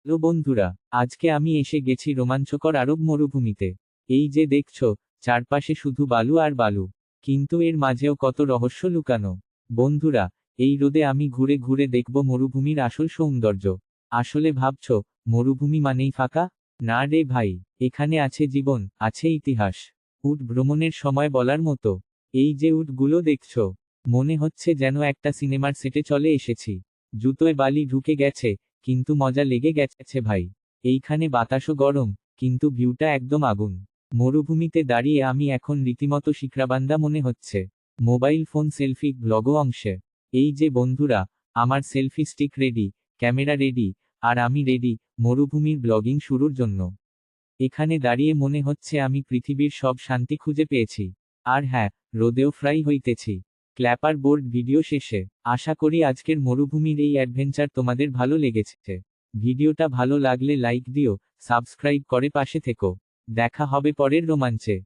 Hello বন্ধুরা, আজকে আমি এসে গেছি রোমাঞ্চকর আরব মরুভূমিতে। এই যে দেখছো, চারপাশে শুধু বালু আর বালু, কিন্তু এর মাঝেও কত রহস্য লুকানো। বন্ধুরা, এই রোদে আমি ঘুরে ঘুরে দেখব মরুভূমির আসল সৌন্দর্য। আসলে ভাবছো, মরুভূমি মানেই ফাঁকা? না রে ভাই, এখানে আছে জীবন, আছে ইতিহাস। উট ভ্রমণের সময় বলার মতো। এই যে উটগুলো দেখছো, মনে হচ্ছে যেন একটা সিনেমার সেটে চলে এসেছি। জুতোয় বালি ঢুকে গেছে, কিন্তু মজা লেগে গেছে ভাই। এইখানে বাতাসও গরম, কিন্তু ভিউটা একদম আগুন। মরুভূমিতে দাঁড়িয়ে আমি এখন রীতিমতো শিখরাবান্দা মনে হচ্ছে। মোবাইল ফোন সেলফি ব্লগও অংশে। এই যে বন্ধুরা, আমার selfie stick ready, camera ready, আর আমি রেডি মরুভূমির ব্লগিং শুরুর জন্য। এখানে দাঁড়িয়ে মনে হচ্ছে আমি পৃথিবীর সব শান্তি খুঁজে পেয়েছি। আর হ্যাঁ, রোদেও ফ্রাই হইতেছি। ক্ল্যাপার বোর্ড ভিডিও শেষে। আশা করি আজকের মরুভূমির এই অ্যাডভেঞ্চার তোমাদের ভালো লেগেছে। ভিডিওটা ভালো লাগলে লাইক দিও, সাবস্ক্রাইব করে পাশে থেকো। দেখা হবে পরের রোমাঞ্চে।